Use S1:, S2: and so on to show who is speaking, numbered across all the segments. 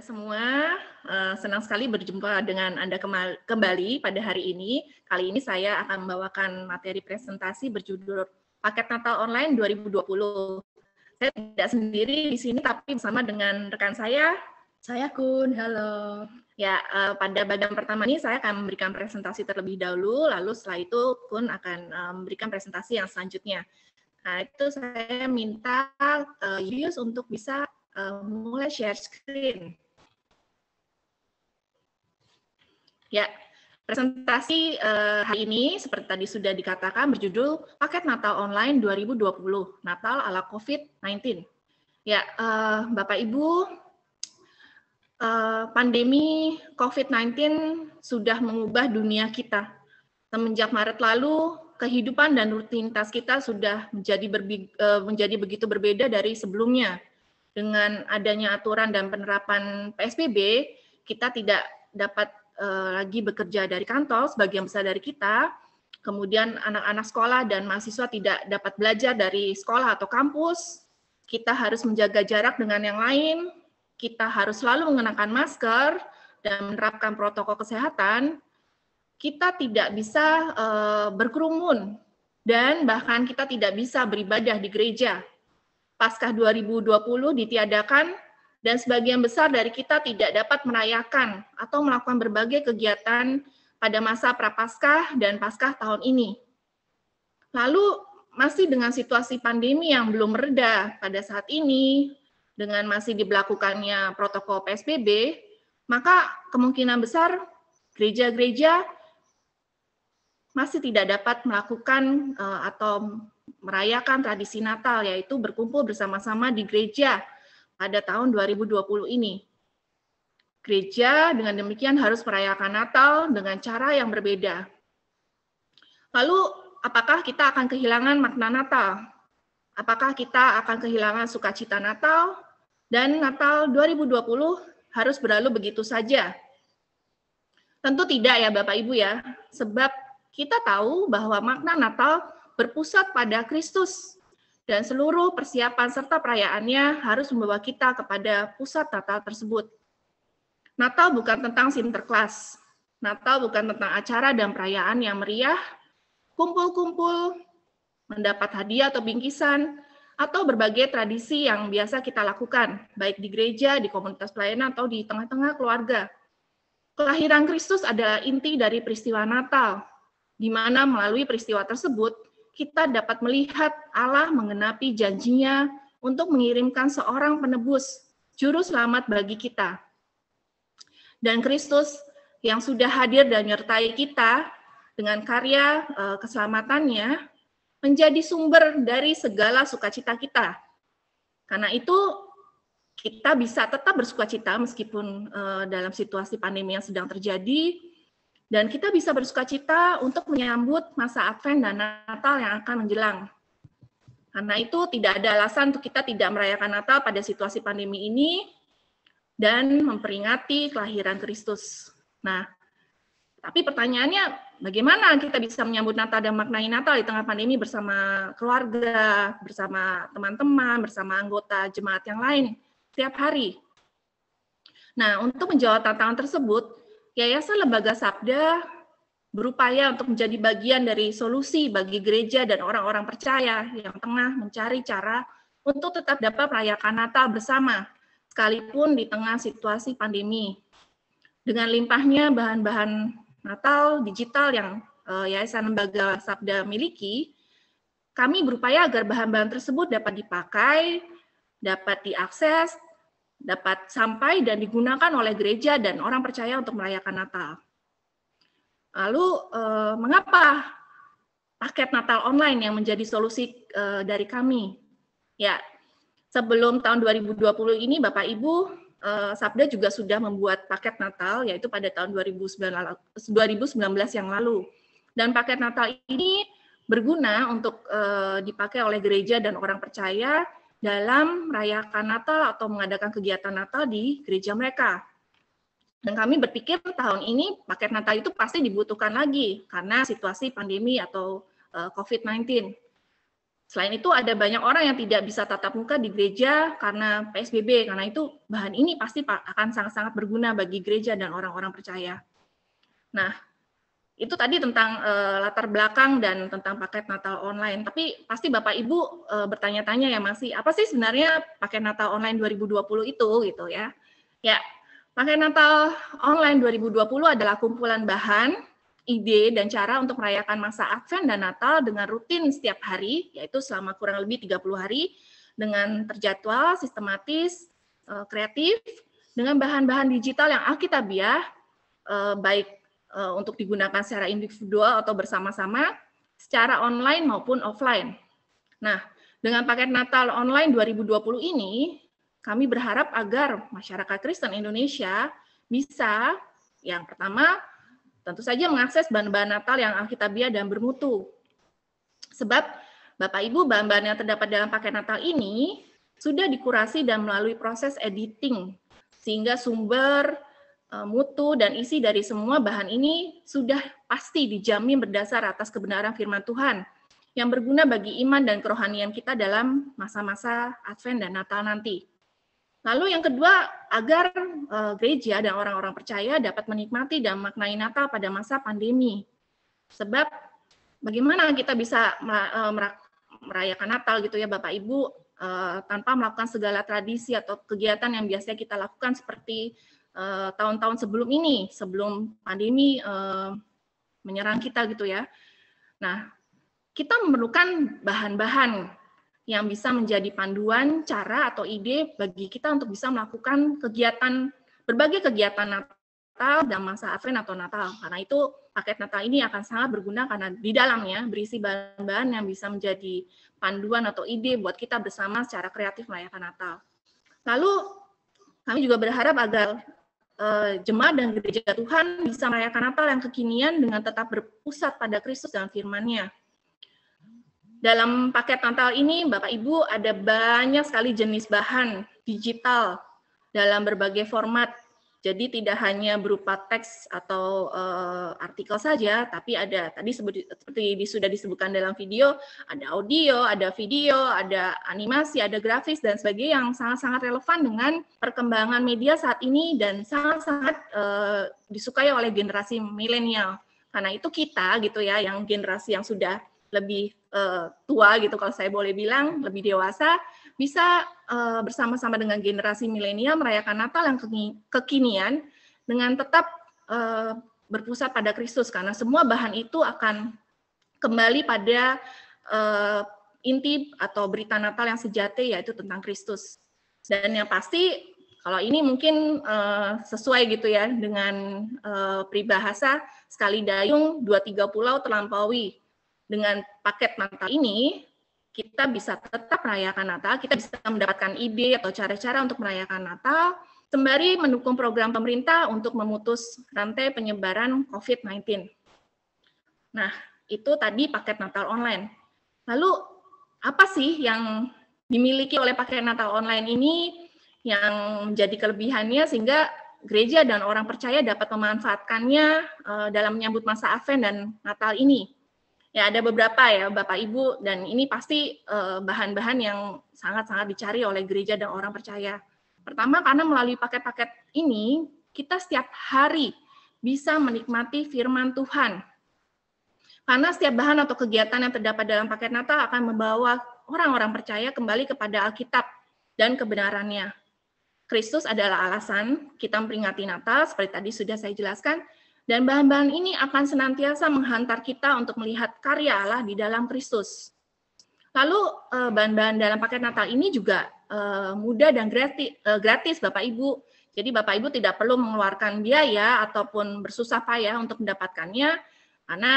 S1: semua, senang sekali berjumpa dengan Anda kembali pada hari ini. Kali ini saya akan membawakan materi presentasi berjudul Paket Natal Online 2020. Saya tidak sendiri di sini, tapi bersama dengan rekan saya.
S2: Saya Kun, halo.
S1: Ya, pada bagian pertama ini saya akan memberikan presentasi terlebih dahulu, lalu setelah itu Kun akan memberikan presentasi yang selanjutnya. Nah, itu saya minta Yus untuk bisa mulai share screen. Ya, presentasi hari ini seperti tadi sudah dikatakan berjudul Paket Natal Online 2020, Natal ala COVID-19. Ya, Bapak Ibu, pandemi COVID-19 sudah mengubah dunia kita. Semenjak Maret lalu, kehidupan dan rutinitas kita sudah menjadi begitu berbeda dari sebelumnya. Dengan adanya aturan dan penerapan PSBB, kita tidak dapat lagi bekerja dari kantor, sebagian besar dari kita. Kemudian anak-anak sekolah dan mahasiswa tidak dapat belajar dari sekolah atau kampus. Kita harus menjaga jarak dengan yang lain. Kita harus selalu mengenakan masker dan menerapkan protokol kesehatan. Kita tidak bisa berkerumun dan bahkan kita tidak bisa beribadah di gereja. Paskah 2020 ditiadakan dan sebagian besar dari kita tidak dapat merayakan atau melakukan berbagai kegiatan pada masa Prapaskah dan Paskah tahun ini. Lalu masih dengan situasi pandemi yang belum mereda pada saat ini, dengan masih diberlakukannya protokol PSBB, maka kemungkinan besar gereja-gereja masih tidak dapat melakukan atau merayakan tradisi Natal, yaitu berkumpul bersama-sama di gereja pada tahun 2020 ini. Gereja dengan demikian harus merayakan Natal dengan cara yang berbeda. Lalu, apakah kita akan kehilangan makna Natal? Apakah kita akan kehilangan sukacita Natal? Dan Natal 2020 harus berlalu begitu saja? Tentu tidak ya Bapak Ibu ya, sebab kita tahu bahwa makna Natal berpusat pada Kristus, dan seluruh persiapan serta perayaannya harus membawa kita kepada pusat Natal tersebut. Natal bukan tentang Sinterklas. Natal bukan tentang acara dan perayaan yang meriah, kumpul-kumpul, mendapat hadiah atau bingkisan, atau berbagai tradisi yang biasa kita lakukan, baik di gereja, di komunitas pelayanan, atau di tengah-tengah keluarga. Kelahiran Kristus adalah inti dari peristiwa Natal, di mana melalui peristiwa tersebut, kita dapat melihat Allah menggenapi janjinya untuk mengirimkan seorang penebus, juru selamat bagi kita. Dan Kristus yang sudah hadir dan menyertai kita dengan karya keselamatannya, menjadi sumber dari segala sukacita kita. Karena itu, kita bisa tetap bersukacita meskipun dalam situasi pandemi yang sedang terjadi, dan kita bisa bersukacita untuk menyambut masa Advent dan Natal yang akan menjelang. Karena itu tidak ada alasan untuk kita tidak merayakan Natal pada situasi pandemi ini dan memperingati kelahiran Kristus. Nah, tapi pertanyaannya, bagaimana kita bisa menyambut Natal dan maknai Natal di tengah pandemi bersama keluarga, bersama teman-teman, bersama anggota jemaat yang lain setiap hari? Nah, untuk menjawab tantangan tersebut, Yayasan Lembaga Sabda berupaya untuk menjadi bagian dari solusi bagi gereja dan orang-orang percaya yang tengah mencari cara untuk tetap dapat merayakan Natal bersama, sekalipun di tengah situasi pandemi. Dengan limpahnya bahan-bahan Natal digital yang Yayasan Lembaga Sabda miliki, kami berupaya agar bahan-bahan tersebut dapat dipakai, dapat diakses, dapat sampai dan digunakan oleh gereja dan orang percaya untuk merayakan Natal. Lalu, mengapa paket Natal online yang menjadi solusi dari kami? Ya, sebelum tahun 2020 ini, Bapak Ibu, Sabda juga sudah membuat paket Natal, yaitu pada tahun 2019 yang lalu. Dan paket Natal ini berguna untuk dipakai oleh gereja dan orang percaya dalam merayakan Natal atau mengadakan kegiatan Natal di gereja mereka. Dan kami berpikir tahun ini paket Natal itu pasti dibutuhkan lagi karena situasi pandemi atau COVID-19. Selain itu ada banyak orang yang tidak bisa tatap muka di gereja karena PSBB, karena itu bahan ini pasti akan sangat-sangat berguna bagi gereja dan orang-orang percaya. Nah, itu tadi tentang latar belakang dan tentang paket Natal online. Tapi pasti Bapak Ibu bertanya-tanya ya masih, apa sih sebenarnya paket Natal online 2020 itu gitu ya. Ya, paket Natal online 2020 adalah kumpulan bahan, ide, dan cara untuk merayakan masa Advent dan Natal dengan rutin setiap hari, yaitu selama kurang lebih 30 hari, dengan terjadwal, sistematis, kreatif, dengan bahan-bahan digital yang alkitabiah, baik untuk digunakan secara individual atau bersama-sama, secara online maupun offline. Nah, dengan paket Natal online 2020 ini, kami berharap agar masyarakat Kristen Indonesia bisa, yang pertama, tentu saja mengakses bahan-bahan Natal yang alkitabiah dan bermutu. Sebab, Bapak Ibu, bahan-bahan yang terdapat dalam paket Natal ini sudah dikurasi dan melalui proses editing, sehingga sumber, mutu, dan isi dari semua bahan ini sudah pasti dijamin berdasar atas kebenaran firman Tuhan yang berguna bagi iman dan kerohanian kita dalam masa-masa Advent dan Natal nanti. Lalu yang kedua, agar gereja dan orang-orang percaya dapat menikmati dan maknai Natal pada masa pandemi. Sebab bagaimana kita bisa merayakan Natal gitu ya Bapak Ibu, tanpa melakukan segala tradisi atau kegiatan yang biasanya kita lakukan seperti tahun-tahun sebelum ini, sebelum pandemi menyerang kita gitu ya. Nah, kita memerlukan bahan-bahan yang bisa menjadi panduan, cara atau ide bagi kita untuk bisa melakukan berbagai kegiatan Natal dan masa Advent atau Natal. Karena itu paket Natal ini akan sangat berguna karena di dalamnya berisi bahan-bahan yang bisa menjadi panduan atau ide buat kita bersama secara kreatif merayakan Natal. Lalu kami juga berharap agar jemaat dan gereja Tuhan bisa merayakan Natal yang kekinian dengan tetap berpusat pada Kristus dan firman-Nya. Dalam paket Natal ini, Bapak Ibu, ada banyak sekali jenis bahan digital dalam berbagai format. Jadi tidak hanya berupa teks atau artikel saja, tapi ada tadi seperti sudah disebutkan dalam video, ada audio, ada video, ada animasi, ada grafis dan sebagainya yang sangat-sangat relevan dengan perkembangan media saat ini dan sangat-sangat disukai oleh generasi milenial. Karena itu kita gitu ya, yang generasi yang sudah lebih tua gitu kalau saya boleh bilang, lebih dewasa, bisa bersama-sama dengan generasi milenial merayakan Natal yang kekinian dengan tetap berpusat pada Kristus, karena semua bahan itu akan kembali pada inti atau berita Natal yang sejati, yaitu tentang Kristus. Dan yang pasti, kalau ini mungkin sesuai gitu ya dengan peribahasa, sekali dayung, 2-3 pulau terlampaui. Dengan paket Natal ini, kita bisa tetap merayakan Natal, kita bisa mendapatkan ide atau cara-cara untuk merayakan Natal, sembari mendukung program pemerintah untuk memutus rantai penyebaran COVID-19. Nah, itu tadi paket Natal online. Lalu, apa sih yang dimiliki oleh paket Natal online ini yang menjadi kelebihannya sehingga gereja dan orang percaya dapat memanfaatkannya dalam menyambut masa Advent dan Natal ini? Ya, ada beberapa ya Bapak Ibu, dan ini pasti bahan-bahan yang sangat-sangat dicari oleh gereja dan orang percaya. Pertama, karena melalui paket-paket ini, kita setiap hari bisa menikmati firman Tuhan. Karena setiap bahan atau kegiatan yang terdapat dalam paket Natal akan membawa orang-orang percaya kembali kepada Alkitab dan kebenarannya. Kristus adalah alasan kita memperingati Natal, seperti tadi sudah saya jelaskan, dan bahan-bahan ini akan senantiasa menghantar kita untuk melihat karya Allah di dalam Kristus. Lalu bahan-bahan dalam paket Natal ini juga mudah dan gratis Bapak Ibu. Jadi Bapak Ibu tidak perlu mengeluarkan biaya ataupun bersusah payah untuk mendapatkannya, karena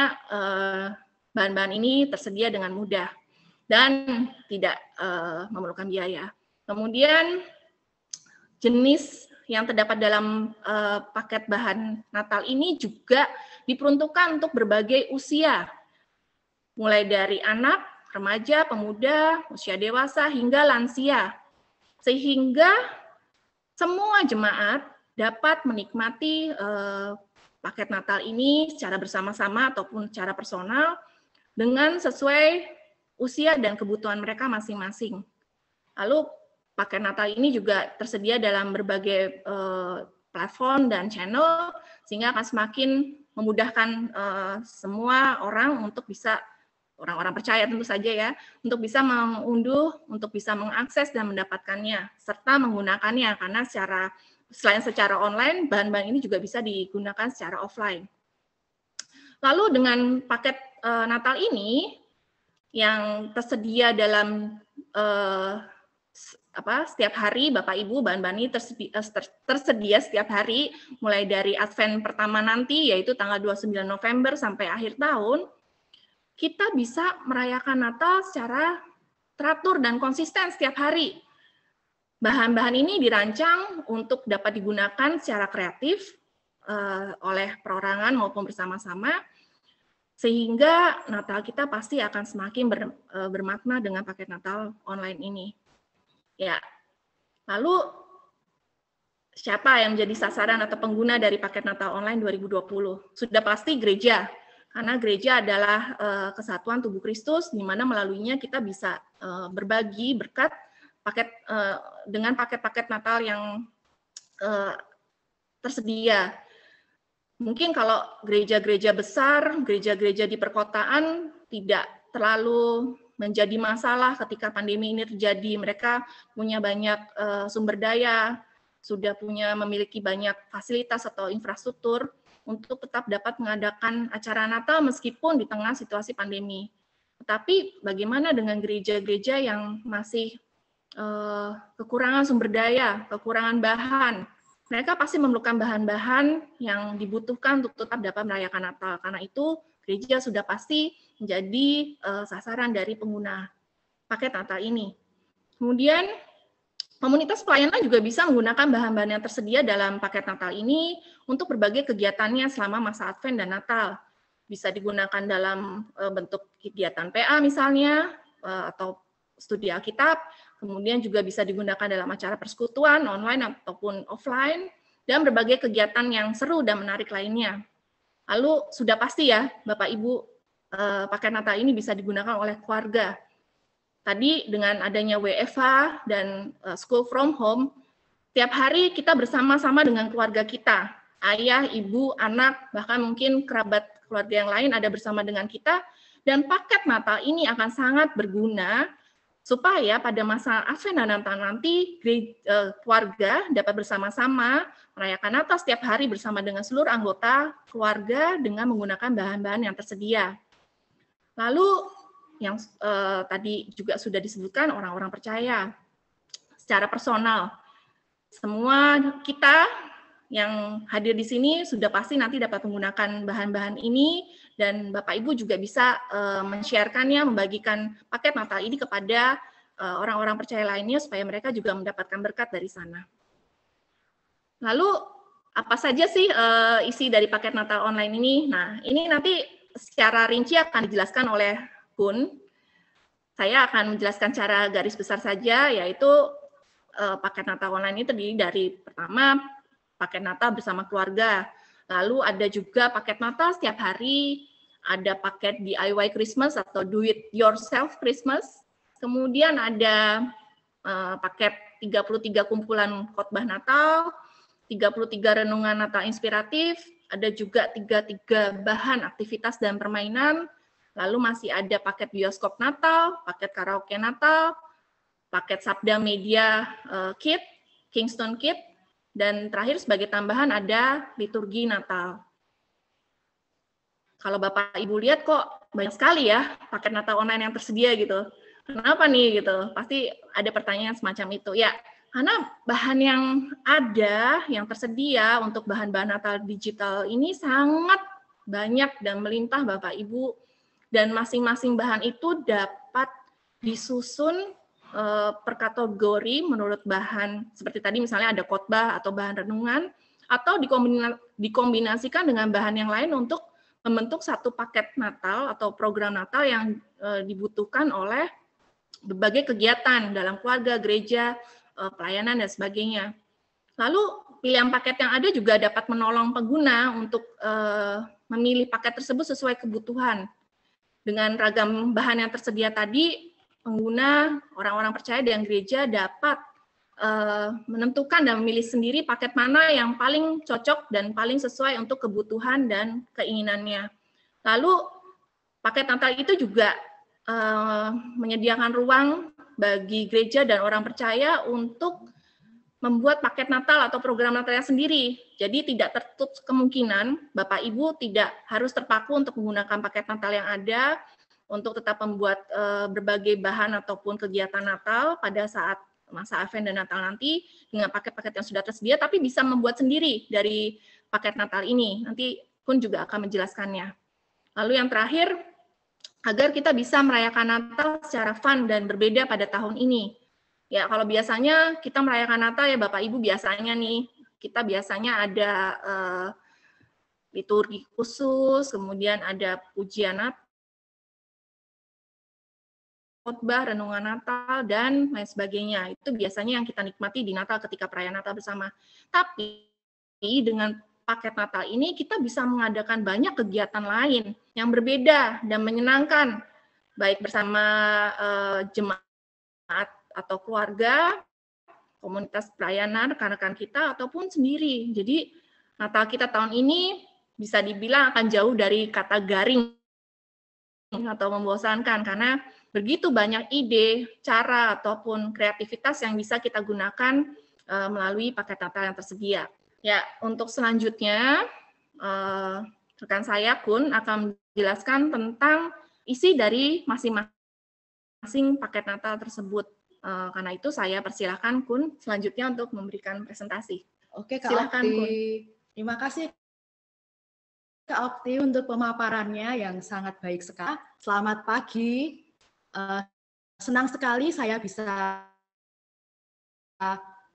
S1: bahan-bahan ini tersedia dengan mudah dan tidak memerlukan biaya. Kemudian jenis yang terdapat dalam paket bahan Natal ini juga diperuntukkan untuk berbagai usia, mulai dari anak, remaja, pemuda, usia dewasa, hingga lansia. Sehingga semua jemaat dapat menikmati paket Natal ini secara bersama-sama ataupun secara personal dengan sesuai usia dan kebutuhan mereka masing-masing. Lalu paket Natal ini juga tersedia dalam berbagai platform dan channel, sehingga akan semakin memudahkan semua orang untuk bisa, orang-orang percaya tentu saja ya, untuk bisa mengunduh, untuk bisa mengakses dan mendapatkannya, serta menggunakannya, karena selain secara online, bahan-bahan ini juga bisa digunakan secara offline. Lalu dengan paket Natal ini, yang tersedia dalam setiap hari, Bapak Ibu, bahan-bahan ini tersedia setiap hari, mulai dari Advent pertama nanti, yaitu tanggal 29 November sampai akhir tahun, kita bisa merayakan Natal secara teratur dan konsisten setiap hari. Bahan-bahan ini dirancang untuk dapat digunakan secara kreatif oleh perorangan maupun bersama-sama, sehingga Natal kita pasti akan semakin bermakna dengan paket Natal online ini. Ya, lalu siapa yang menjadi sasaran atau pengguna dari paket Natal online 2020? Sudah pasti gereja, karena gereja adalah kesatuan tubuh Kristus, di mana melaluinya kita bisa berbagi berkat dengan paket-paket Natal yang tersedia. Mungkin kalau gereja-gereja besar, gereja-gereja di perkotaan tidak terlalu menjadi masalah ketika pandemi ini terjadi. Mereka punya banyak sumber daya, sudah memiliki banyak fasilitas atau infrastruktur untuk tetap dapat mengadakan acara Natal meskipun di tengah situasi pandemi. Tetapi bagaimana dengan gereja-gereja yang masih kekurangan sumber daya, kekurangan bahan? Mereka pasti memerlukan bahan-bahan yang dibutuhkan untuk tetap dapat merayakan Natal. Karena itu gereja sudah pasti menjadi sasaran dari pengguna paket Natal ini. Kemudian komunitas pelayanan juga bisa menggunakan bahan-bahan yang tersedia dalam paket Natal ini untuk berbagai kegiatannya selama masa Advent dan Natal. Bisa digunakan dalam bentuk kegiatan PA misalnya, atau studi Alkitab, kemudian juga bisa digunakan dalam acara persekutuan online ataupun offline, dan berbagai kegiatan yang seru dan menarik lainnya. Lalu sudah pasti ya, Bapak Ibu, paket Natal ini bisa digunakan oleh keluarga. Tadi dengan adanya WFH dan school from home, tiap hari kita bersama-sama dengan keluarga kita, ayah, ibu, anak, bahkan mungkin kerabat keluarga yang lain ada bersama dengan kita, dan paket Natal ini akan sangat berguna supaya pada masa Advent dan Natal nanti keluarga dapat bersama-sama merayakan Natal setiap hari bersama dengan seluruh anggota keluarga dengan menggunakan bahan-bahan yang tersedia. Lalu yang tadi juga sudah disebutkan orang-orang percaya secara personal. Semua kita yang hadir di sini sudah pasti nanti dapat menggunakan bahan-bahan ini, dan Bapak Ibu juga bisa men-share-kannya, membagikan paket Natal ini kepada orang-orang percaya lainnya supaya mereka juga mendapatkan berkat dari sana. Lalu apa saja sih isi dari paket Natal online ini? Nah, ini nanti secara rinci akan dijelaskan oleh Kun. Saya akan menjelaskan cara garis besar saja, yaitu paket Natal online ini terdiri dari pertama paket Natal bersama keluarga, lalu ada juga paket Natal setiap hari, ada paket DIY Christmas atau Do It Yourself Christmas, kemudian ada paket 33 kumpulan khotbah Natal, 33 renungan Natal inspiratif, ada juga 33 bahan aktivitas dan permainan, lalu masih ada paket bioskop Natal, paket karaoke Natal, paket Sabda Media Kit, Kingston Kit, dan terakhir sebagai tambahan ada liturgi Natal. Kalau Bapak Ibu lihat kok banyak sekali ya paket Natal online yang tersedia gitu. Kenapa nih gitu? Pasti ada pertanyaan semacam itu. Ya, karena bahan yang ada, yang tersedia untuk bahan-bahan Natal digital ini sangat banyak dan melimpah Bapak Ibu. Dan masing-masing bahan itu dapat disusun per kategori menurut bahan, seperti tadi misalnya ada khotbah atau bahan renungan, atau dikombinasikan dengan bahan yang lain untuk membentuk satu paket Natal atau program Natal yang dibutuhkan oleh berbagai kegiatan dalam keluarga, gereja, pelayanan, dan sebagainya. Lalu pilihan paket yang ada juga dapat menolong pengguna untuk memilih paket tersebut sesuai kebutuhan. Dengan ragam bahan yang tersedia tadi, pengguna, orang-orang percaya dan gereja dapat menentukan dan memilih sendiri paket mana yang paling cocok dan paling sesuai untuk kebutuhan dan keinginannya. Lalu paket Natal itu juga menyediakan ruang bagi gereja dan orang percaya untuk membuat paket Natal atau program Natalnya sendiri. Jadi tidak tertutup kemungkinan Bapak Ibu tidak harus terpaku untuk menggunakan paket Natal yang ada untuk tetap membuat berbagai bahan ataupun kegiatan Natal pada saat masa Advent dan Natal nanti dengan paket-paket yang sudah tersedia, tapi bisa membuat sendiri dari paket Natal ini. Nanti Kun juga akan menjelaskannya. Lalu yang terakhir, agar kita bisa merayakan Natal secara fun dan berbeda pada tahun ini. Ya, kalau biasanya kita merayakan Natal ya Bapak Ibu biasanya nih, kita biasanya ada liturgi khusus, kemudian ada pujian Natal, khotbah, renungan Natal, dan lain sebagainya. Itu biasanya yang kita nikmati di Natal ketika perayaan Natal bersama. Tapi dengan paket Natal ini kita bisa mengadakan banyak kegiatan lain yang berbeda dan menyenangkan, baik bersama jemaat atau keluarga, komunitas pelayanan, rekan-rekan kita, ataupun sendiri. Jadi Natal kita tahun ini bisa dibilang akan jauh dari kata garing atau membosankan, karena begitu banyak ide, cara, ataupun kreativitas yang bisa kita gunakan melalui paket Natal yang tersedia. Ya, untuk selanjutnya, rekan saya Kun akan menjelaskan tentang isi dari masing-masing paket Natal tersebut. Karena itu saya persilahkan Kun selanjutnya untuk memberikan presentasi.
S2: Oke, Kak
S1: Silakan,
S2: Okti.
S1: Kun.
S2: Terima kasih Kak Okti untuk pemaparannya yang sangat baik sekali. Selamat pagi. Senang sekali saya bisa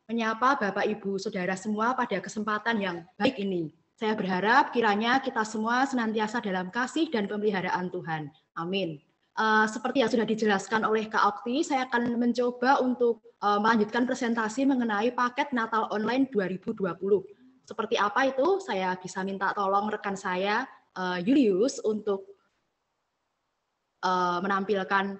S2: menyapa Bapak Ibu Saudara semua pada kesempatan yang baik ini. Saya berharap kiranya kita semua senantiasa dalam kasih dan pemeliharaan Tuhan. Amin. Seperti yang sudah dijelaskan oleh Kak Okti, saya akan mencoba untuk melanjutkan presentasi mengenai paket Natal Online 2020. Seperti apa itu? Saya bisa minta tolong rekan saya, Julius, untuk menampilkan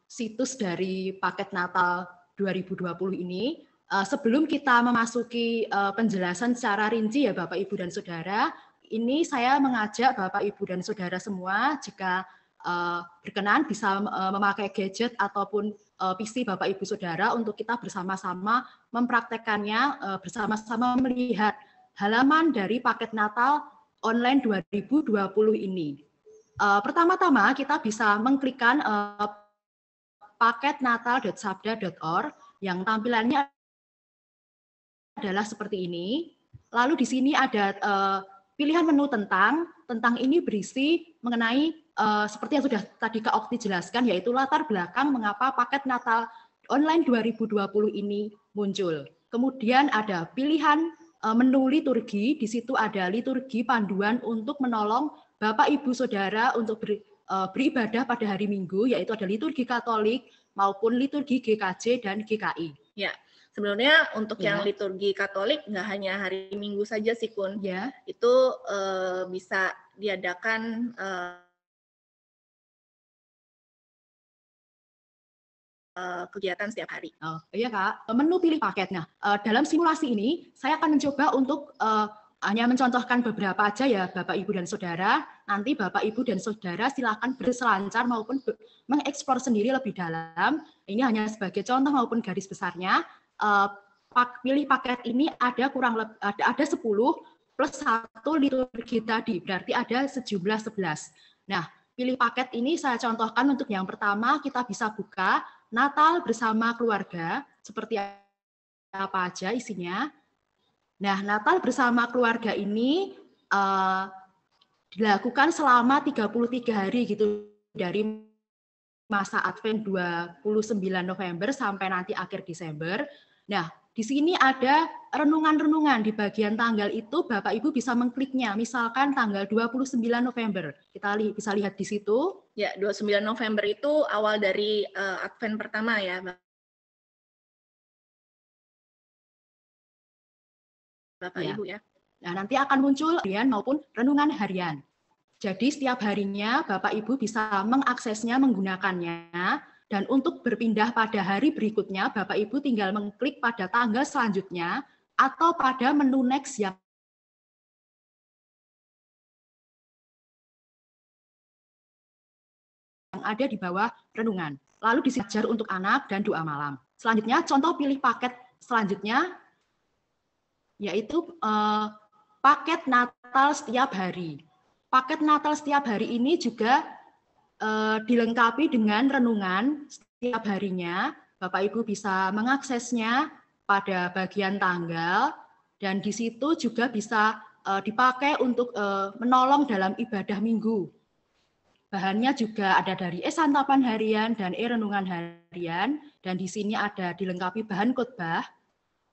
S2: situs dari paket Natal 2020 ini. Sebelum kita memasuki penjelasan secara rinci ya Bapak, Ibu, dan Saudara, ini saya mengajak Bapak, Ibu, dan Saudara semua jika berkenan bisa memakai gadget ataupun PC Bapak, Ibu, Saudara untuk kita bersama-sama mempraktekannya, bersama-sama melihat halaman dari paket Natal online 2020 ini. Pertama-tama kita bisa mengklikkan paket natal.sabda.org yang tampilannya adalah seperti ini. Lalu di sini ada pilihan menu tentang ini berisi mengenai seperti yang sudah tadi Kak Okti jelaskan, yaitu latar belakang mengapa paket Natal online 2020 ini muncul. Kemudian ada pilihan menu liturgi, di situ ada liturgi panduan untuk menolong Bapak, Ibu, Saudara untuk beribadah pada hari Minggu, yaitu ada liturgi Katolik maupun liturgi GKJ dan GKI.
S1: Ya, sebenarnya untuk yang liturgi Katolik nggak hanya hari Minggu saja sih Kun.
S2: Ya.
S1: Itu bisa diadakan kegiatan setiap hari.
S2: Oh, iya Kak, menu pilih paket. Nah, dalam simulasi ini saya akan mencoba untuk hanya mencontohkan beberapa aja ya Bapak, Ibu, dan Saudara. Nanti Bapak, Ibu, dan Saudara silakan berselancar maupun mengeksplor sendiri lebih dalam. Ini hanya sebagai contoh maupun garis besarnya. Pilih paket ini ada ada 10 plus 1 liturgi tadi, berarti ada sejumlah 11. Nah, pilih paket ini saya contohkan untuk yang pertama kita bisa buka Natal bersama keluarga, seperti apa aja isinya. Nah, Natal bersama keluarga ini dilakukan selama 33 hari gitu, dari masa Advent 29 November sampai nanti akhir Desember. Nah, di sini ada renungan-renungan di bagian tanggal itu Bapak Ibu bisa mengkliknya. Misalkan tanggal 29 November. Kita bisa lihat di situ.
S1: Ya, 29 November itu awal dari Advent pertama ya, Bapak
S2: ya.
S1: Ibu ya.
S2: Nah, nanti akan muncul harian maupun renungan harian. Jadi setiap harinya Bapak Ibu bisa mengaksesnya, menggunakannya, dan untuk berpindah pada hari berikutnya, Bapak Ibu tinggal mengklik pada tanggal selanjutnya atau pada menu next yang ada di bawah renungan. Lalu disajar untuk anak dan doa malam. Selanjutnya, contoh pilih paket selanjutnya, yaitu paket Natal setiap hari. Paket Natal setiap hari ini juga dilengkapi dengan renungan setiap harinya. Bapak Ibu bisa mengaksesnya pada bagian tanggal, dan di situ juga bisa dipakai untuk menolong dalam ibadah minggu. Bahannya juga ada dari santapan harian dan renungan harian, dan di sini ada dilengkapi bahan khotbah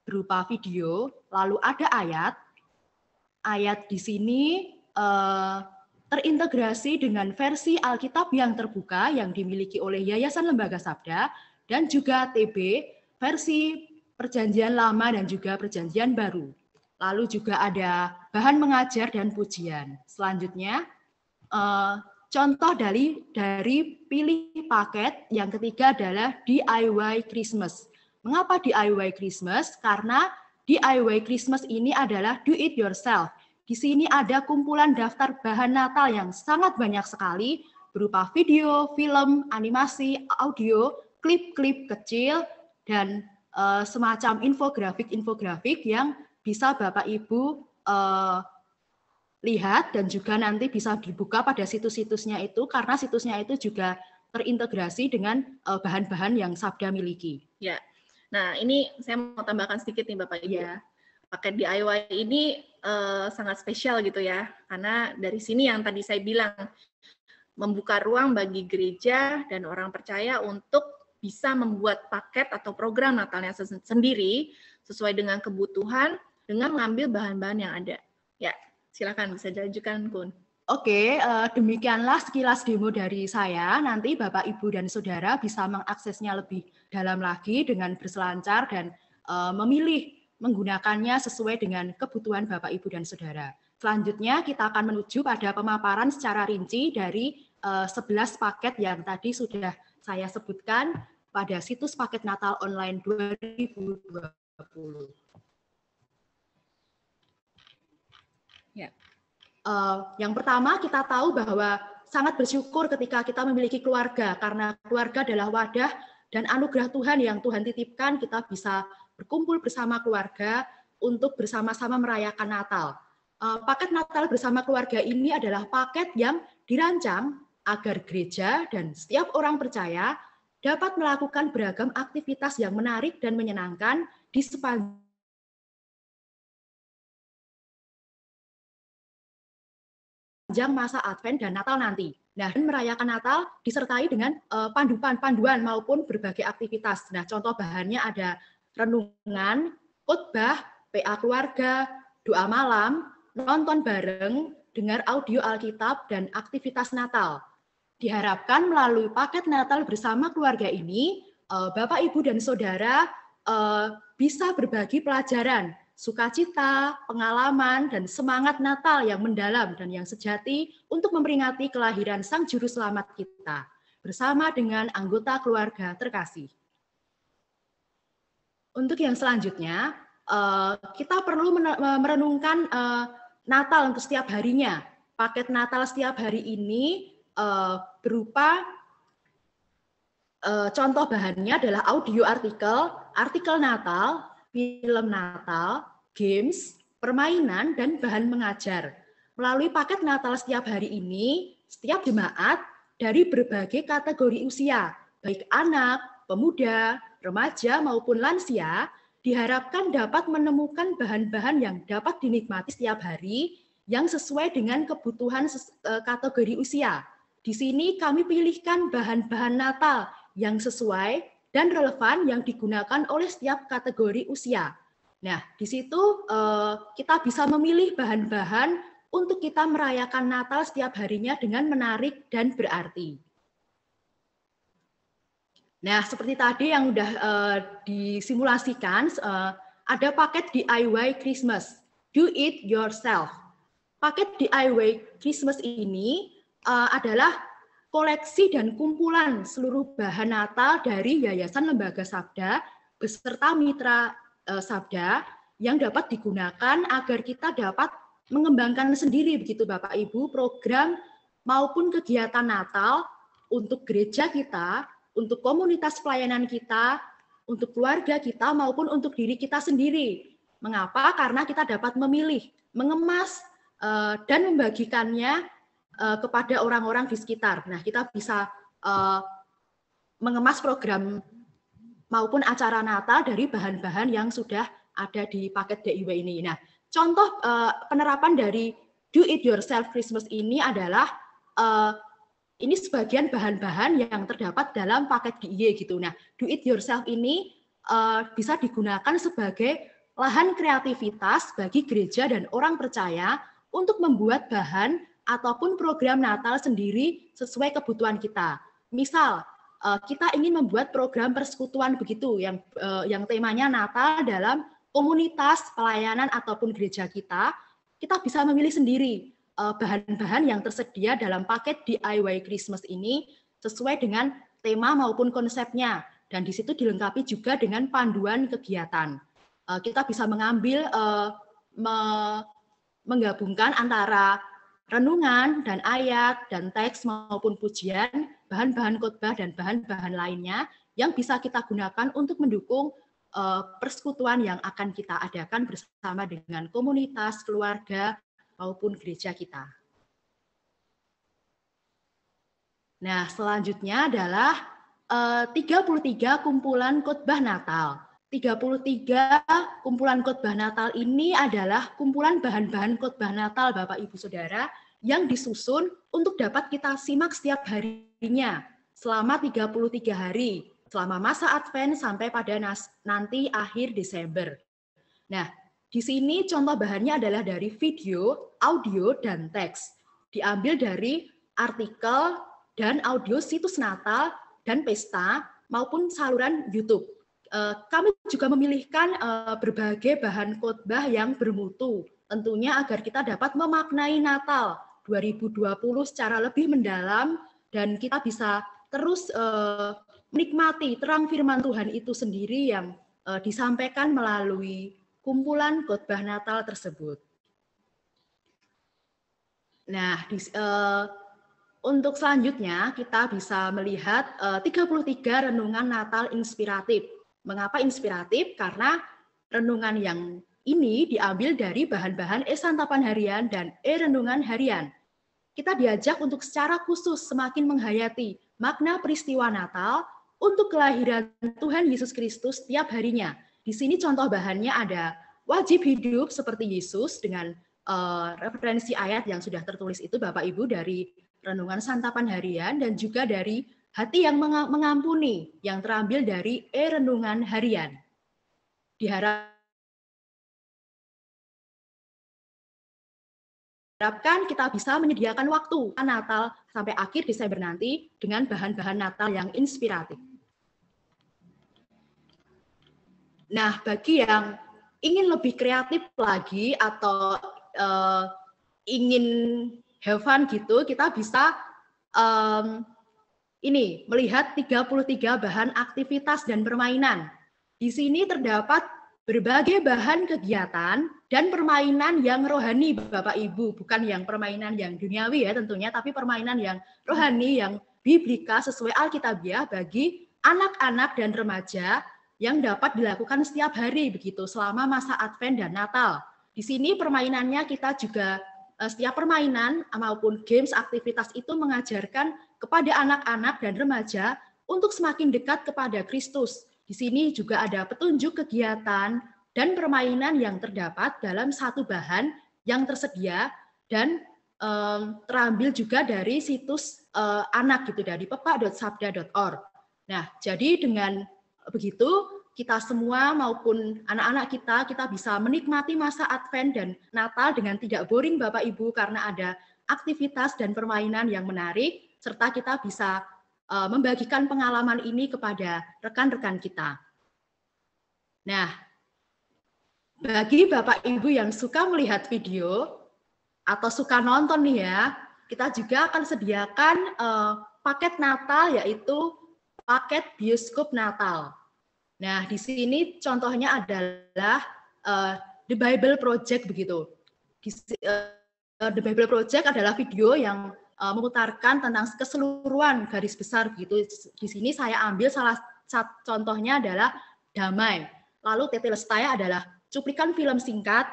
S2: berupa video, lalu ada ayat. Ayat di sini terintegrasi dengan versi Alkitab yang terbuka yang dimiliki oleh Yayasan Lembaga Sabda, dan juga TB versi Perjanjian Lama dan juga Perjanjian Baru. Lalu juga ada bahan mengajar dan pujian. Selanjutnya, contoh dari pilih paket yang ketiga adalah DIY Christmas. Mengapa DIY Christmas? Karena DIY Christmas ini adalah do it yourself. Di sini ada kumpulan daftar bahan Natal yang sangat banyak sekali, berupa video, film, animasi, audio, klip-klip kecil, dan semacam infografik-infografik yang bisa Bapak Ibu lihat dan juga nanti bisa dibuka pada situs-situsnya itu, karena situsnya itu juga terintegrasi dengan bahan-bahan yang Sabda miliki.
S1: Ya, nah ini saya mau tambahkan sedikit nih Bapak Ibu. Ya. Paket DIY ini sangat spesial gitu ya, karena dari sini yang tadi saya bilang, membuka ruang bagi gereja dan orang percaya untuk bisa membuat paket atau program Natalnya sendiri sesuai dengan kebutuhan dengan mengambil bahan-bahan yang ada. Ya, silakan bisa dilanjutkan, Kun.
S2: Oke, demikianlah sekilas demo dari saya. Nanti Bapak, Ibu, dan Saudara bisa mengaksesnya lebih dalam lagi dengan berselancar dan memilih menggunakannya sesuai dengan kebutuhan Bapak, Ibu, dan Saudara. Selanjutnya kita akan menuju pada pemaparan secara rinci dari 11 paket yang tadi sudah saya sebutkan pada situs paket Natal online 2020. Ya. Yang pertama, kita tahu bahwa sangat bersyukur ketika kita memiliki keluarga, karena keluarga adalah wadah dan anugerah Tuhan yang Tuhan titipkan, kita bisa berkumpul bersama keluarga untuk bersama-sama merayakan Natal. Paket Natal bersama keluarga ini adalah paket yang dirancang agar gereja dan setiap orang percaya dapat melakukan beragam aktivitas yang menarik dan menyenangkan di sepanjang masa Advent dan Natal nanti. Nah, merayakan Natal disertai dengan panduan maupun berbagai aktivitas. Nah, contoh bahannya ada renungan, khotbah, PA keluarga, doa malam, nonton bareng, dengar audio Alkitab, dan aktivitas Natal. Diharapkan melalui paket Natal bersama keluarga ini, Bapak, Ibu, dan Saudara bisa berbagi pelajaran, sukacita, pengalaman, dan semangat Natal yang mendalam dan yang sejati untuk memperingati kelahiran Sang Juru Selamat kita, bersama dengan anggota keluarga terkasih. Untuk yang selanjutnya, kita perlu merenungkan Natal untuk setiap harinya. Paket Natal setiap hari ini berupa contoh bahannya adalah audio artikel Natal, film Natal, games, permainan, dan bahan mengajar. Melalui paket Natal setiap hari ini, setiap jemaat dari berbagai kategori usia, baik anak, pemuda, remaja, maupun lansia, diharapkan dapat menemukan bahan-bahan yang dapat dinikmati setiap hari yang sesuai dengan kebutuhan kategori usia. Di sini kami pilihkan bahan-bahan Natal yang sesuai dan relevan yang digunakan oleh setiap kategori usia. Nah, di situ kita bisa memilih bahan-bahan untuk kita merayakan Natal setiap harinya dengan menarik dan berarti. Nah, seperti tadi yang sudah disimulasikan, ada paket DIY Christmas, do it yourself. paket DIY Christmas ini adalah koleksi dan kumpulan seluruh bahan Natal dari Yayasan Lembaga Sabda beserta mitra Sabda yang dapat digunakan agar kita dapat mengembangkan sendiri begitu Bapak Ibu program maupun kegiatan Natal untuk gereja kita, untuk komunitas pelayanan kita, untuk keluarga kita maupun untuk diri kita sendiri. Mengapa? Karena kita dapat memilih, mengemas dan membagikannya kepada orang-orang di sekitar. Nah, kita bisa mengemas program maupun acara Natal dari bahan-bahan yang sudah ada di paket DIY ini. Nah, contoh penerapan dari Do It Yourself Christmas ini adalah ini sebagian bahan-bahan yang terdapat dalam paket DIY gitu. Nah, Do It Yourself ini bisa digunakan sebagai lahan kreativitas bagi gereja dan orang percaya untuk membuat bahan ataupun program Natal sendiri sesuai kebutuhan kita. Misal, kita ingin membuat program persekutuan begitu yang temanya Natal dalam komunitas pelayanan ataupun gereja kita bisa memilih sendiri bahan-bahan yang tersedia dalam paket DIY Christmas ini sesuai dengan tema maupun konsepnya, dan di situ dilengkapi juga dengan panduan kegiatan. Kita bisa mengambil menggabungkan antara renungan dan ayat dan teks maupun pujian, bahan-bahan khotbah dan bahan-bahan lainnya yang bisa kita gunakan untuk mendukung persekutuan yang akan kita adakan bersama dengan komunitas, keluarga, maupun gereja kita. Nah, selanjutnya adalah 33 kumpulan khotbah Natal. 33 kumpulan khotbah Natal ini adalah kumpulan bahan-bahan khotbah Natal Bapak Ibu Saudara yang disusun untuk dapat kita simak setiap harinya selama 33 hari, selama masa Advent sampai pada nanti akhir Desember. Nah, di sini contoh bahannya adalah dari video, audio, dan teks. Diambil dari artikel dan audio situs Natal dan pesta maupun saluran YouTube. Kami juga memilihkan berbagai bahan khotbah yang bermutu, tentunya agar kita dapat memaknai Natal 2020 secara lebih mendalam dan kita bisa terus menikmati terang firman Tuhan itu sendiri yang disampaikan melalui kumpulan khotbah Natal tersebut. Nah, untuk selanjutnya kita bisa melihat 33 renungan Natal inspiratif. Mengapa inspiratif? Karena renungan yang ini diambil dari bahan-bahan santapan harian dan renungan harian. Kita diajak untuk secara khusus semakin menghayati makna peristiwa Natal untuk kelahiran Tuhan Yesus Kristus setiap harinya. Di sini contoh bahannya ada wajib hidup seperti Yesus dengan referensi ayat yang sudah tertulis itu Bapak Ibu dari renungan santapan harian dan juga dari hati yang mengampuni yang terambil dari renungan harian. Diharapkan kita bisa menyediakan waktu Natal sampai akhir Desember nanti dengan bahan-bahan Natal yang inspiratif. Nah, bagi yang ingin lebih kreatif lagi atau ingin have fun gitu, kita bisa melihat 33 bahan aktivitas dan permainan. Di sini terdapat berbagai bahan kegiatan dan permainan yang rohani Bapak Ibu, bukan yang permainan yang duniawi ya tentunya, tapi permainan yang rohani, yang biblika sesuai Alkitabiah bagi anak-anak dan remaja yang dapat dilakukan setiap hari begitu selama masa Advent dan Natal. Di sini permainannya kita juga setiap permainan maupun games aktivitas itu mengajarkan kepada anak-anak dan remaja untuk semakin dekat kepada Kristus. Di sini juga ada petunjuk kegiatan dan permainan yang terdapat dalam satu bahan yang tersedia dan terambil juga dari situs anak gitu dari pepak.sabda.org. Nah, jadi dengan begitu kita semua maupun anak-anak kita bisa menikmati masa Advent dan Natal dengan tidak boring Bapak Ibu karena ada aktivitas dan permainan yang menarik serta kita bisa membagikan pengalaman ini kepada rekan-rekan kita. Nah, bagi Bapak Ibu yang suka melihat video, atau suka nonton nih ya, kita juga akan sediakan paket Natal, yaitu paket bioskop Natal. Nah, di sini contohnya adalah The Bible Project begitu. The Bible Project adalah video yang memutarkan tentang keseluruhan garis besar begitu. Di sini saya ambil salah satu contohnya adalah Damai. Lalu Tetelestai adalah cuplikan film singkat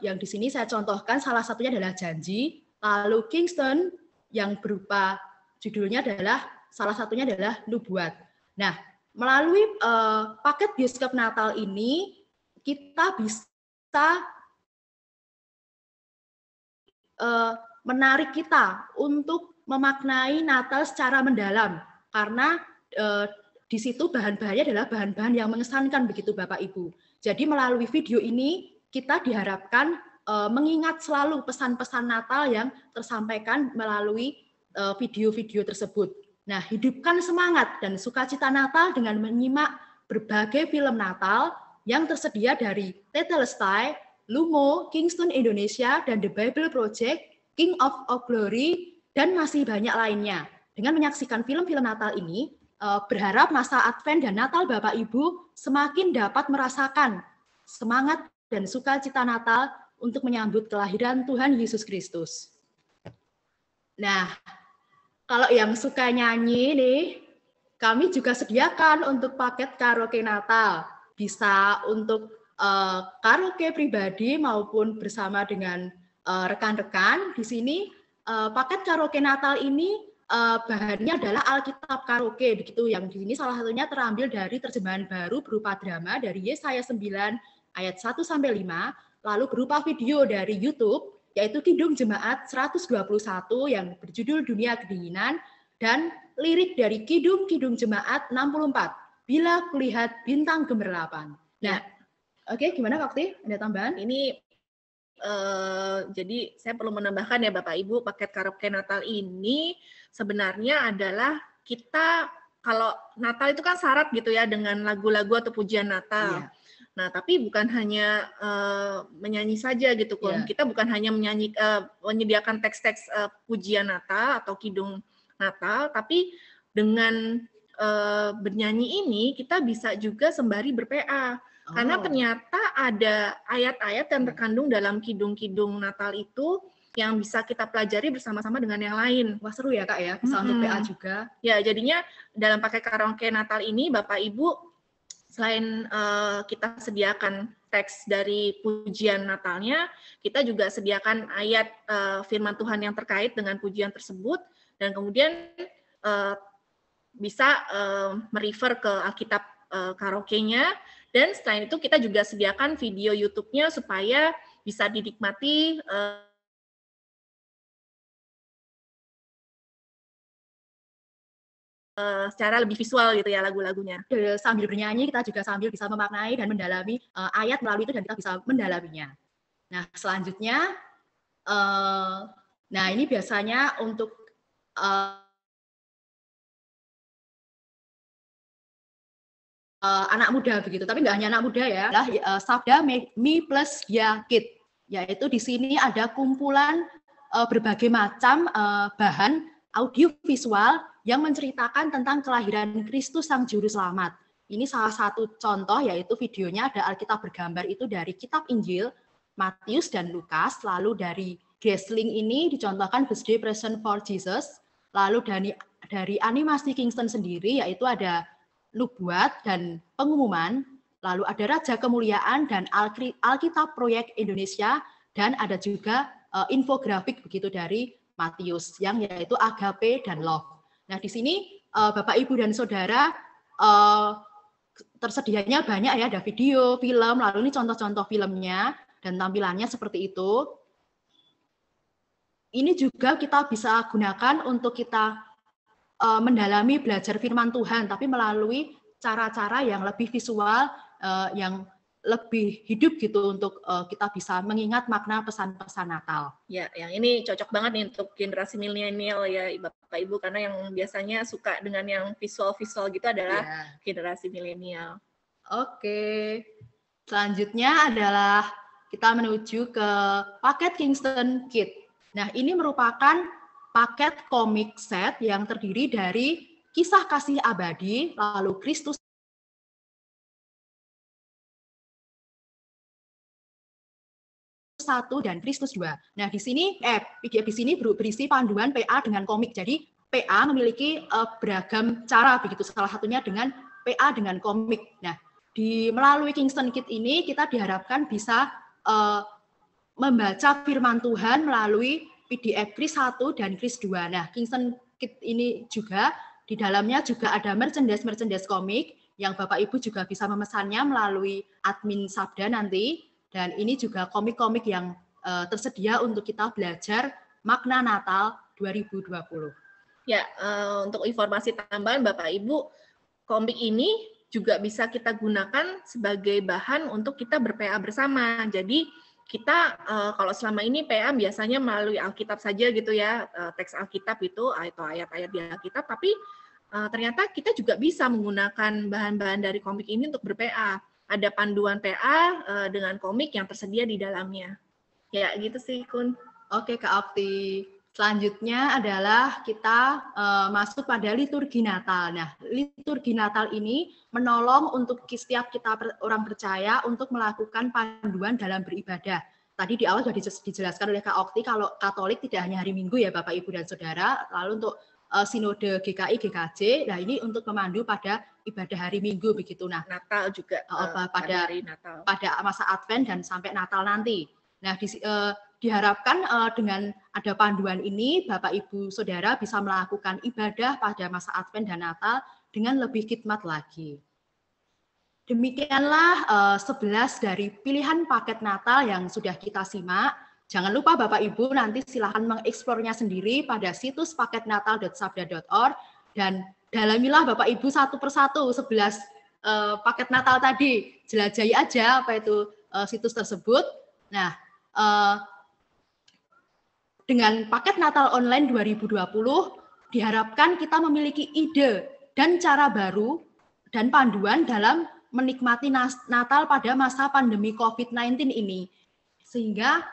S2: yang di sini saya contohkan salah satunya adalah Janji. Lalu Kingston yang berupa judulnya adalah salah satunya adalah Nubuat. Nah, melalui paket bioskop Natal ini kita bisa menarik kita untuk memaknai Natal secara mendalam, karena di situ bahan-bahannya adalah bahan-bahan yang mengesankan begitu Bapak Ibu. Jadi melalui video ini kita diharapkan mengingat selalu pesan-pesan Natal yang tersampaikan melalui video-video tersebut. Nah, hidupkan semangat dan sukacita Natal dengan menyimak berbagai film Natal yang tersedia dari Tetelestai, Lumo, Kingston Indonesia, dan The Bible Project, King of Glory, dan masih banyak lainnya. Dengan menyaksikan film-film Natal ini, berharap masa Advent dan Natal Bapak Ibu semakin dapat merasakan semangat dan sukacita Natal untuk menyambut kelahiran Tuhan Yesus Kristus. Nah, kalau yang suka nyanyi nih, kami juga sediakan untuk paket karaoke Natal. Bisa untuk karaoke pribadi maupun bersama dengan rekan-rekan. Di sini paket karaoke Natal ini bahannya adalah Alkitab karaoke begitu, yang di sini salah satunya terambil dari terjemahan baru berupa drama dari Yesaya 9 ayat 1 sampai 5, lalu berupa video dari YouTube yaitu Kidung Jemaat 121 yang berjudul Dunia Kedinginan, dan lirik dari Kidung Jemaat 64, Bila Kulihat Bintang Gemerlapan. Nah, oke, gimana Kakti? Ada tambahan?
S1: Ini jadi saya perlu menambahkan ya Bapak Ibu, paket karaoke Natal ini sebenarnya adalah kita, kalau Natal itu kan syarat gitu ya dengan lagu-lagu atau pujian Natal. Iya. Nah, tapi bukan hanya menyanyi saja gitu, Kun. Yeah. Kita bukan hanya menyediakan teks-teks pujian Natal atau kidung Natal, tapi dengan bernyanyi ini kita bisa juga sembari ber-PA. Karena ternyata ada ayat-ayat yang terkandung dalam kidung-kidung Natal itu yang bisa kita pelajari bersama-sama dengan yang lain.
S2: Wah, seru ya Kak ya, bisa untuk PA juga.
S1: Ya, jadinya dalam paket karaoke Natal ini Bapak Ibu, selain kita sediakan teks dari pujian Natalnya, kita juga sediakan ayat firman Tuhan yang terkait dengan pujian tersebut, dan kemudian bisa merefer ke Alkitab karaoke-nya, dan selain itu kita juga sediakan video YouTube-nya supaya bisa dinikmati secara lebih visual gitu ya lagu-lagunya.
S2: Sambil bernyanyi kita juga sambil bisa memaknai dan mendalami ayat melalui itu, dan kita bisa mendalaminya. Nah, selanjutnya, nah ini biasanya untuk anak muda begitu, tapi nggak hanya anak muda ya. Sabda Mi Plus Ya Kid, yaitu di sini ada kumpulan berbagai macam bahan audio visual yang menceritakan tentang kelahiran Kristus Sang Juru Selamat. Ini salah satu contoh, yaitu videonya ada Alkitab bergambar itu dari Kitab Injil, Matius dan Lukas, lalu dari Gesling ini dicontohkan Birthday Present for Jesus, lalu dari animasi Kingston sendiri yaitu ada Nubuat dan Pengumuman, lalu ada Raja Kemuliaan dan Alkitab Proyek Indonesia, dan ada juga infografik begitu dari Matius yang yaitu Agape dan Love. Nah, di sini Bapak, Ibu, dan Saudara tersedianya banyak ya, ada video, film, lalu ini contoh-contoh filmnya dan tampilannya seperti itu. Ini juga kita bisa gunakan untuk kita mendalami belajar firman Tuhan, tapi melalui cara-cara yang lebih visual, yang lebih hidup gitu, untuk kita bisa mengingat makna pesan-pesan Natal.
S1: Ya, yang ini cocok banget nih untuk generasi milenial ya Bapak Ibu, karena yang biasanya suka dengan yang visual-visual gitu adalah generasi milenial.
S2: Oke. Selanjutnya adalah kita menuju ke paket Kingston Kit. Nah, ini merupakan paket komik set yang terdiri dari Kisah Kasih Abadi, lalu Kristus 1 dan Kristus 2. Nah, di sini PDF di sini berisi panduan PA dengan komik. Jadi PA memiliki beragam cara begitu, salah satunya dengan PA dengan komik. Nah, melalui Kingston Kit ini kita diharapkan bisa membaca firman Tuhan melalui PDF Kris 1 dan Kris 2. Nah, Kingston Kit ini juga di dalamnya juga ada merchandise komik yang Bapak Ibu juga bisa memesannya melalui admin Sabda nanti. Dan ini juga komik-komik yang tersedia untuk kita belajar makna Natal 2020.
S1: Ya, untuk informasi tambahan Bapak Ibu, komik ini juga bisa kita gunakan sebagai bahan untuk kita ber-PA bersama. Jadi kita kalau selama ini PA biasanya melalui Alkitab saja gitu ya, teks Alkitab itu atau ayat-ayat di Alkitab, tapi ternyata kita juga bisa menggunakan bahan-bahan dari komik ini untuk ber-PA. Ada panduan PA dengan komik yang tersedia di dalamnya. Ya, gitu sih, Kun.
S2: Oke, Kak Okti. Selanjutnya adalah kita masuk pada liturgi Natal. Nah, liturgi Natal ini menolong untuk setiap kita orang percaya untuk melakukan panduan dalam beribadah. Tadi di awal sudah dijelaskan oleh Kak Okti kalau Katolik tidak hanya hari Minggu ya Bapak Ibu dan Saudara, lalu untuk sinode GKI, GKJ, nah ini untuk memandu pada ibadah hari Minggu begitu. Nah,
S1: Natal juga
S2: pada masa Advent dan sampai Natal nanti. Nah, diharapkan dengan ada panduan ini, Bapak Ibu Saudara bisa melakukan ibadah pada masa Advent dan Natal dengan lebih khidmat lagi. Demikianlah 11 dari pilihan paket Natal yang sudah kita simak. Jangan lupa Bapak Ibu nanti silahkan mengeksplornya sendiri pada situs paketnatal.sabda.org dan dalamilah Bapak Ibu satu persatu 11 paket Natal tadi. Jelajahi aja apa itu situs tersebut. Nah, dengan paket Natal online 2020 diharapkan kita memiliki ide dan cara baru dan panduan dalam menikmati Natal pada masa pandemi COVID-19 ini. Sehingga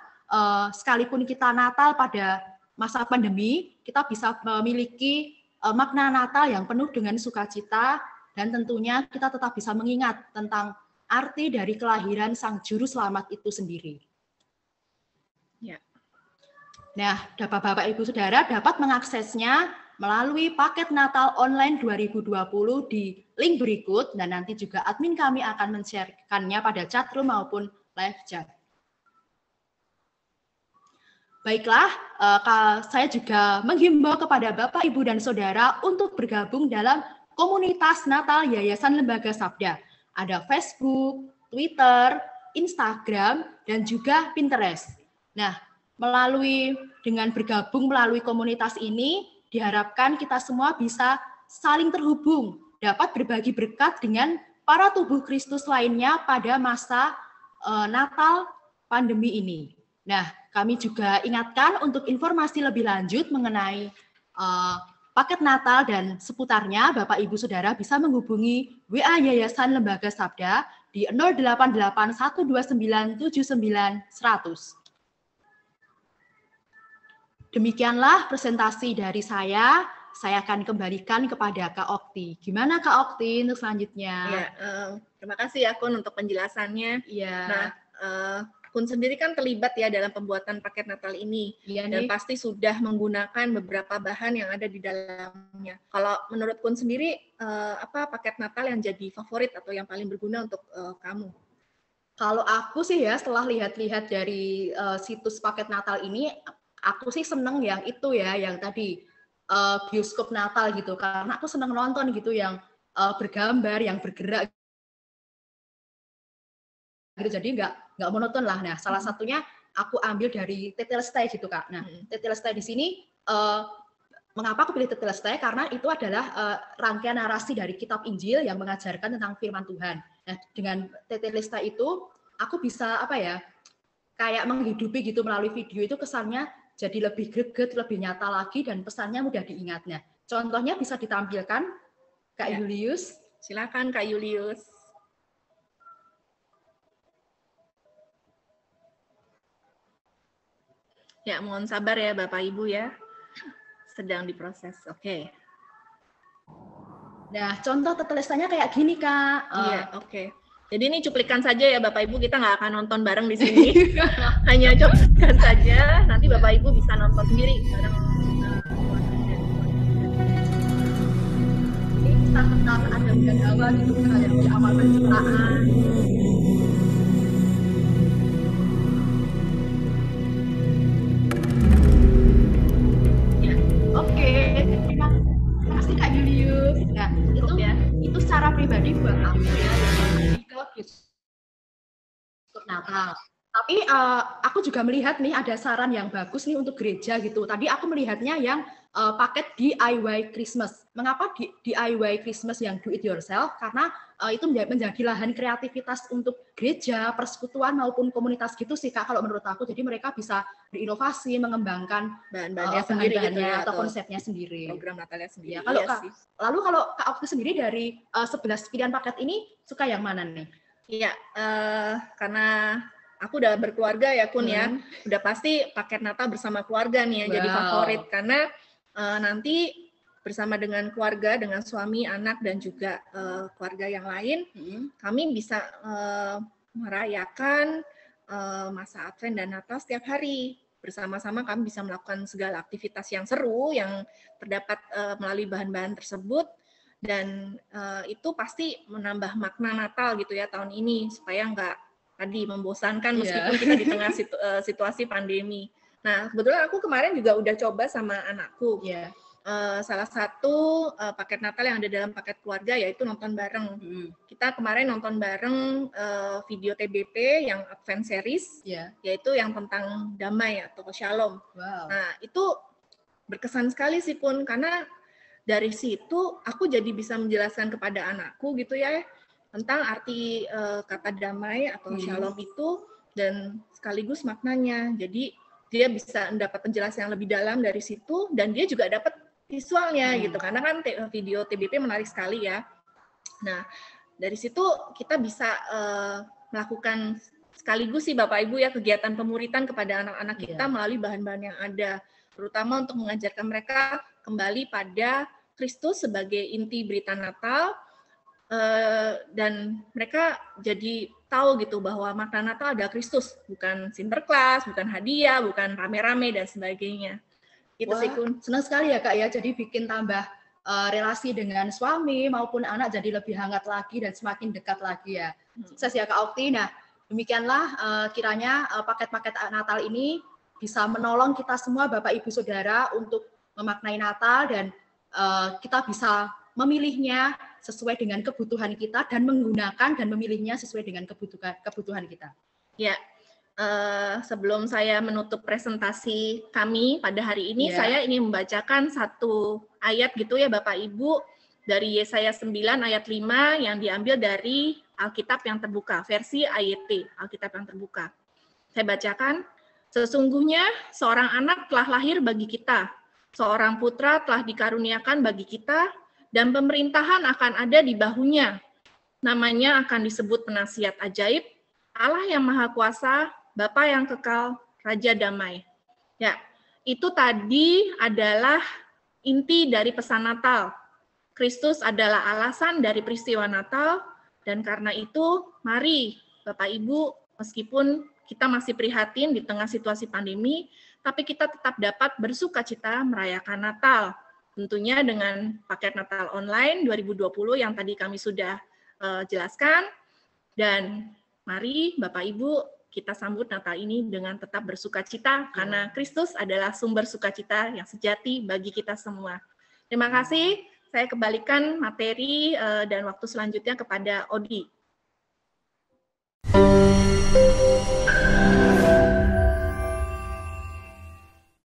S2: sekalipun kita Natal pada masa pandemi, kita bisa memiliki makna Natal yang penuh dengan sukacita dan tentunya kita tetap bisa mengingat tentang arti dari kelahiran Sang Juru Selamat itu sendiri.
S1: Ya.
S2: Nah, Bapak Ibu Saudara dapat mengaksesnya melalui paket Natal online 2020 di link berikut dan nanti juga admin kami akan men-share-kannya pada chatroom maupun live chat. Baiklah, saya juga menghimbau kepada Bapak, Ibu, dan Saudara untuk bergabung dalam komunitas Natal Yayasan Lembaga Sabda. Ada Facebook, Twitter, Instagram, dan juga Pinterest. Nah, dengan bergabung melalui komunitas ini, diharapkan kita semua bisa saling terhubung, dapat berbagi berkat dengan para tubuh Kristus lainnya pada masa Natal pandemi ini. Nah, kami juga ingatkan untuk informasi lebih lanjut mengenai paket Natal dan seputarnya, Bapak Ibu Saudara bisa menghubungi WA Yayasan Lembaga Sabda di 088 129 79 100. Demikianlah presentasi dari saya. Saya akan kembalikan kepada Kak Okti. Gimana Kak Okti untuk selanjutnya?
S1: Ya, terima kasih ya Kun untuk penjelasannya.
S2: Ya.
S1: Nah, Kun sendiri kan terlibat ya dalam pembuatan paket Natal ini, dan pasti sudah menggunakan beberapa bahan yang ada di dalamnya. Kalau menurut Kun sendiri, apa paket Natal yang jadi favorit atau yang paling berguna untuk kamu?
S2: Kalau aku sih ya, setelah lihat-lihat dari situs paket Natal ini, aku sih seneng yang itu ya, yang tadi bioskop Natal gitu, karena aku seneng nonton gitu yang bergambar, yang bergerak gitu, jadi nggak monoton lah. Nah, salah satunya aku ambil dari Tetelestai gitu Kak. Nah, Tetelestai di sini mengapa aku pilih Tetelestai? Karena itu adalah rangkaian narasi dari kitab Injil yang mengajarkan tentang firman Tuhan. Nah, dengan Tetelestai itu aku bisa kayak menghidupi gitu melalui video itu, kesannya jadi lebih greget, lebih nyata lagi dan pesannya mudah diingat. Nah, contohnya bisa ditampilkan Kak Julius.
S1: Silakan Kak Julius. Ya, mohon sabar ya Bapak Ibu ya. Sedang diproses. Oke.
S2: Nah, contoh tulisannya kayak gini, Kak.
S1: Iya, oke. Jadi ini cuplikan saja ya Bapak Ibu, kita nggak akan nonton bareng di sini. Hanya cuplikan saja, nanti Bapak Ibu bisa nonton sendiri bareng.
S2: Ini kita tentang Adam dan Hawa gitu, kayak di awal penciptaan. Ya, oke. Terima kasih Kak Julius. Nah, itu secara pribadi buat aku ya, yang ke untuk Natal. Tapi aku juga melihat nih ada saran yang bagus nih untuk gereja gitu. Tadi aku melihatnya yang paket DIY Christmas. Mengapa DIY Christmas yang do it yourself? Karena itu menjadi lahan kreativitas untuk gereja, persekutuan maupun komunitas gitu sih Kak kalau menurut aku. Jadi mereka bisa berinovasi, mengembangkan
S1: bahan-bahannya sendiri gitu ya,
S2: atau konsepnya sendiri.
S1: Program Natalnya sendiri.
S2: Ya, lalu kalau Kak Okti sendiri dari 11 pilihan paket ini suka yang mana nih?
S1: Iya, karena aku udah berkeluarga ya Kun ya, udah pasti paket Natal bersama keluarga nih ya, jadi favorit karena nanti bersama dengan keluarga, dengan suami, anak dan juga keluarga yang lain, kami bisa merayakan masa Advent dan Natal setiap hari. Bersama-sama kami bisa melakukan segala aktivitas yang seru yang terdapat melalui bahan-bahan tersebut. Dan itu pasti menambah makna Natal gitu ya tahun ini supaya nggak tadi membosankan meskipun kita di tengah situasi pandemi. Nah kebetulan aku kemarin juga udah coba sama anakku. Salah satu paket Natal yang ada dalam paket keluarga yaitu nonton bareng. Kita kemarin nonton bareng video TBP yang Advent Series, yaitu yang tentang damai atau Shalom. Nah itu berkesan sekali sih Kun karena dari situ aku jadi bisa menjelaskan kepada anakku gitu ya tentang arti kata damai atau shalom itu dan sekaligus maknanya. Jadi dia bisa mendapat penjelasan yang lebih dalam dari situ dan dia juga dapat visualnya gitu karena kan video TBP menarik sekali ya. Nah dari situ kita bisa melakukan sekaligus sih Bapak Ibu ya kegiatan pemuritan kepada anak-anak kita melalui bahan-bahan yang ada, terutama untuk mengajarkan mereka kembali pada Kristus sebagai inti berita Natal dan mereka jadi tahu gitu bahwa makna Natal ada Kristus, bukan Sinterklas, bukan hadiah, bukan rame-rame dan sebagainya. Gitu sih Kun.
S2: Senang sekali ya Kak ya, jadi bikin tambah relasi dengan suami maupun anak jadi lebih hangat lagi dan semakin dekat lagi ya. Sukses ya Kak Okti. Nah demikianlah kiranya paket-paket Natal ini bisa menolong kita semua Bapak Ibu Saudara untuk memaknai Natal dan kita bisa memilihnya sesuai dengan kebutuhan kita dan menggunakan dan memilihnya sesuai dengan kebutuhan kita.
S1: Ya, sebelum saya menutup presentasi kami pada hari ini, saya ingin membacakan satu ayat gitu ya Bapak Ibu dari Yesaya 9 ayat 5 yang diambil dari Alkitab yang terbuka, versi AYT, Alkitab yang terbuka. Saya bacakan, sesungguhnya seorang anak telah lahir bagi kita, seorang putra telah dikaruniakan bagi kita, dan pemerintahan akan ada di bahunya. Namanya akan disebut Penasihat Ajaib, Allah yang Maha Kuasa, Bapa yang Kekal, Raja Damai. Ya, itu tadi adalah inti dari pesan Natal. Kristus adalah alasan dari peristiwa Natal, dan karena itu, mari Bapak Ibu, meskipun kita masih prihatin di tengah situasi pandemi, tapi kita tetap dapat bersukacita merayakan Natal. Tentunya dengan paket Natal online 2020 yang tadi kami sudah jelaskan. Dan mari Bapak Ibu kita sambut Natal ini dengan tetap bersukacita karena Kristus adalah sumber sukacita yang sejati bagi kita semua. Terima kasih. Saya kembalikan materi dan waktu selanjutnya kepada Odi.